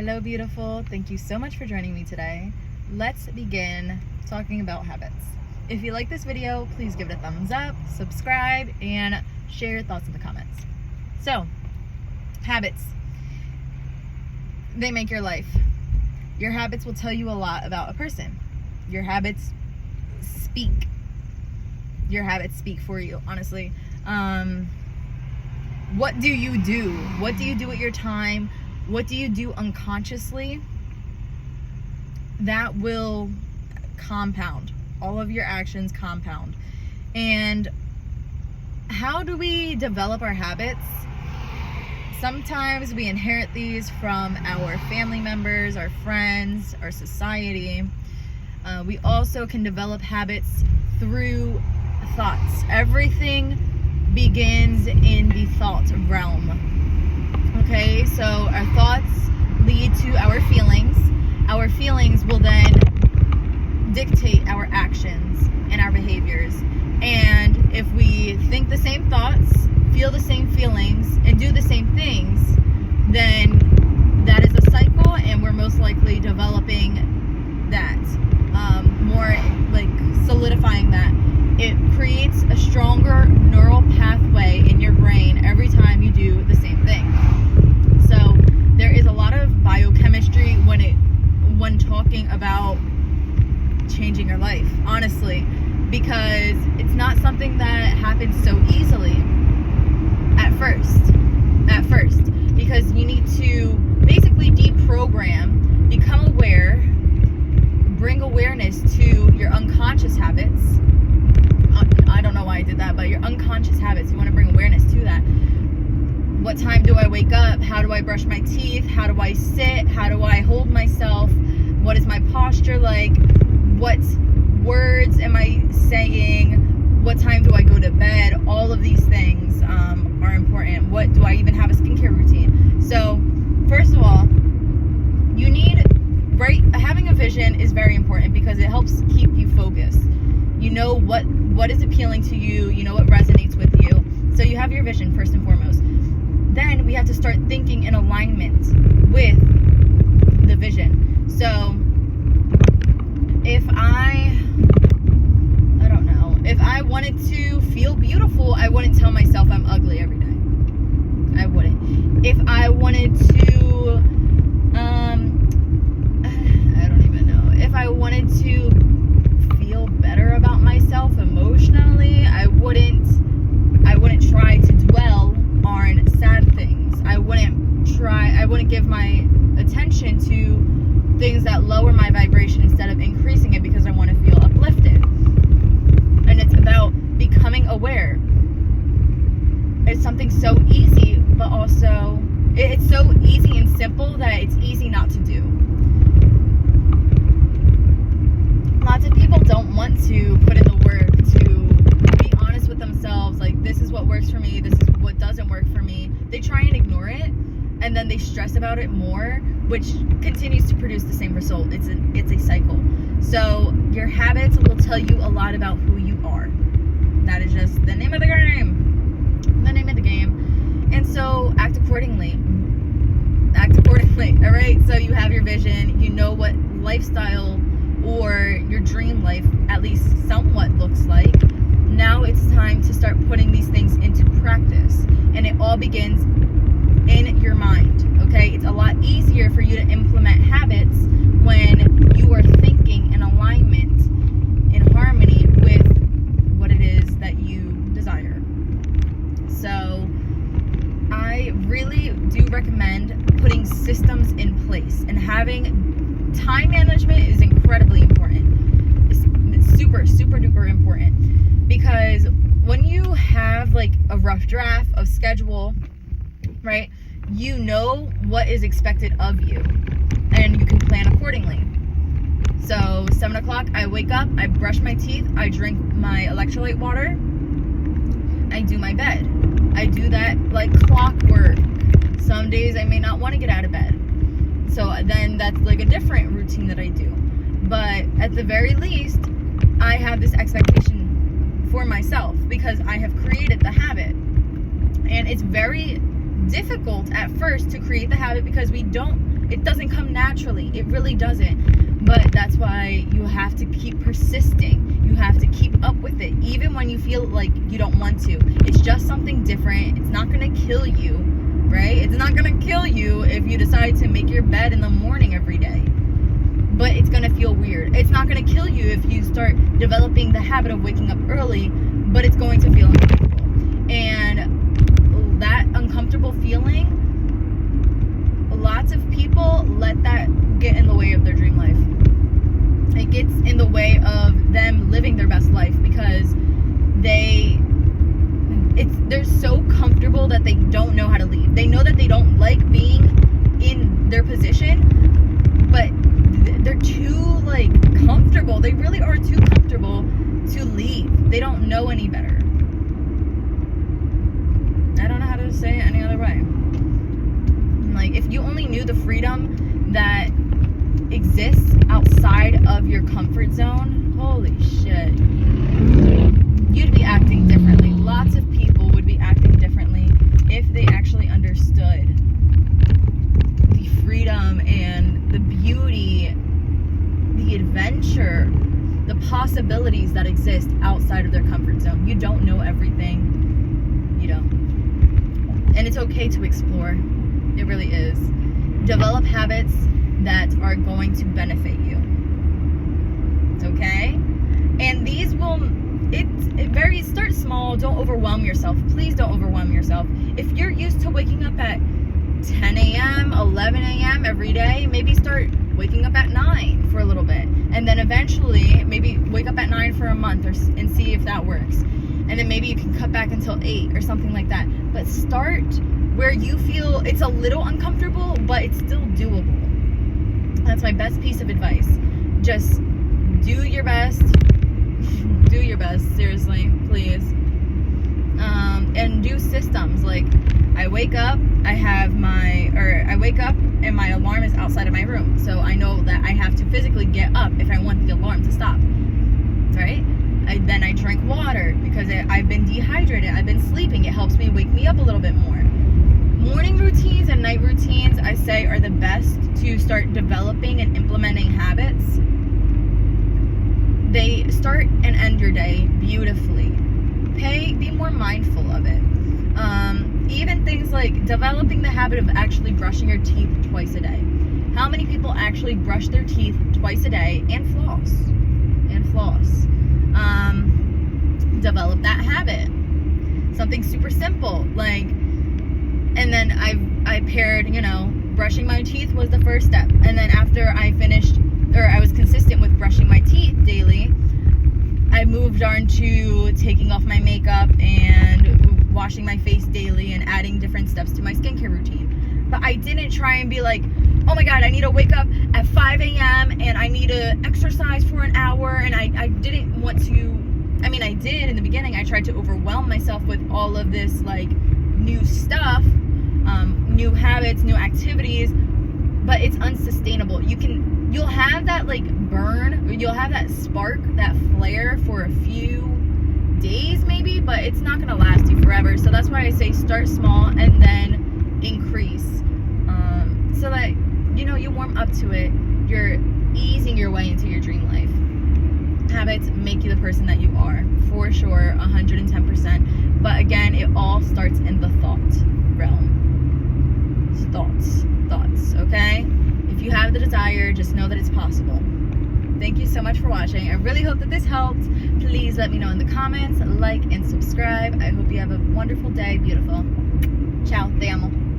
Hello, beautiful. Thank you so much for joining me today. Let's begin talking about habits. If you like this video, please give it a thumbs up, subscribe, and share your thoughts in the comments. So, habits. They make your life. Your habits will tell you a lot about a person. Your habits speak. Your habits speak for you, honestly. What do you do? What do you do with your time? What do you do unconsciously? That will compound. All of your actions compound. And how do we develop our habits? Sometimes we inherit these from our family members, our friends, our society. We also can develop habits through thoughts. Everything begins in the thought realm. Okay, so our thoughts lead to our feelings. Our feelings will then dictate our actions and our behaviors. And if we think the same thoughts, feel the same feelings, and do the same things, then that is a cycle, and we're most likely developing that. More like solidifying that. It creates a stronger neural pathway in your brain every time you do the same thing. So there is a lot of biochemistry when talking about changing your life, honestly, because it's not something that happens so easily at first, because you need to basically deprogram, become aware, bring awareness to your unconscious habits. I don't know why I did that, but your unconscious habits, you want to bring awareness to that. What time do I wake up? How do I brush my teeth? How do I sit? How do I hold myself? What is my posture like? What words am I saying? What time do I go to bed? All of these things are important. What do I even have a skincare routine? So, first of all, you need, having a vision is very important because it helps keep you focused. You know what is appealing to you. You know what resonates with you. So you have your vision first and foremost. Then we have to start thinking in alignment with the vision. So if I wanted to feel beautiful, I wouldn't tell myself I'm ugly every day. I wouldn't. If I wanted to, I don't even know. If I wanted to feel better about myself emotionally, I wouldn't try to dwell on sad things. I wouldn't give my attention to things that lower my vibration instead of increasing it because I want to feel uplifted. And it's about becoming aware. It's something so easy, but also it's so easy and simple that it's easy not to do. Lots of people don't want to put in the work to be honest with themselves, like, this is what works for me, this is what doesn't work for me. They try and ignore it, and then they stress about it more, which continues to produce the same result. It's a cycle. So your habits will tell you a lot about who you are. That is just the name of the game. The name of the game. And so act accordingly. All right? So you have your vision. You know what lifestyle or your dream life at least somewhat looks like. Now it's time to start putting these things into practice. And it all begins in your mind, okay? It's a lot easier for you to implement habits when you are thinking in alignment, in harmony with what it is that you desire. So I really do recommend putting systems in place, and having time management is incredibly important. It's super, super duper important, because when you have like a rough draft of schedule, right, you know what is expected of you, and you can plan accordingly. So 7 o'clock, I wake up, I brush my teeth, I drink my electrolyte water, I do my bed. I do that like clockwork. Some days I may not want to get out of bed, so then that's like a different routine that I do. But at the very least, I have this expectation for myself because I have created the habit. And it's very difficult at first to create the habit because it doesn't come naturally. It really doesn't. But that's why you have to keep persisting. You have to keep up with it, even when you feel like you don't want to. It's just something different. It's not going to kill you, right? It's not going to kill you if you decide to make your bed in the morning every day. But it's going to feel weird. It's not going to kill you if you start developing the habit of waking up early, but it's going to feel uncomfortable. And that uncomfortable feeling, lots of people let that get in the way of their dream life. It gets in the way of them living their best life because they're so comfortable that they don't know how to leave. They know that they don't like being in their position, but they're too comfortable. They really are too comfortable to leave. They don't know any better. I don't know how to say it any other way. If you only knew the freedom that exists outside of your comfort zone, holy shit, you'd be acting differently. Lots of people would be acting differently if they actually understood the freedom and the beauty, the adventure, the possibilities that exist outside of their comfort zone. You don't know everything. You don't. And it's okay to explore. It really is. Develop habits that are going to benefit you. Okay? And these will, start small. Don't overwhelm yourself. Please don't overwhelm yourself. If you're used to waking up at 10 a.m., 11 a.m. every day, maybe start waking up at 9 for a little bit. And then eventually, maybe wake up at 9 for a month and see if that works. And then maybe you can cut back until 8 or something like that. But start where you feel it's a little uncomfortable, but it's still doable. That's my best piece of advice. Just do your best. Do your best, seriously, please. And do systems. I wake up, I wake up and my alarm is outside of my room. So I know that I have to physically get up if I want the alarm to stop. Right? Then I drink water because I've been dehydrated. I've been sleeping. It helps me wake me up a little bit more. Morning routines and night routines, I say, are the best to start developing and implementing habits. They start and end your day beautifully. Be more mindful of it. Even things like developing the habit of actually brushing your teeth twice a day. How many people actually brush their teeth twice a day and floss? Develop that habit. Something super simple, and then I paired, brushing my teeth was the first step. And then after I was consistent with brushing my teeth daily, I moved on to taking off my makeup and washing my face daily and adding different steps to my skincare routine. But I didn't try and be like, oh my God, I need to wake up at 5 a.m. and I need to exercise for an hour. And I didn't want to, I did in the beginning. I tried to overwhelm myself with all of this new stuff, new habits, new activities, but it's unsustainable. You'll have that burn, or you'll have that spark, that flare for a few days maybe, but it's not gonna last you forever. So that's why I say start small and then increase, so that you warm up to it. You're easing your way into your dream life. Habits make you the person that you are, for sure, 110%. But again, it all starts in the thought realm. Thoughts, okay? If you have the desire, just know that it's possible. Thank you so much for watching. I really hope that this helped. Please let me know in the comments, like and subscribe. I hope you have a wonderful day. Beautiful. Ciao, te amo.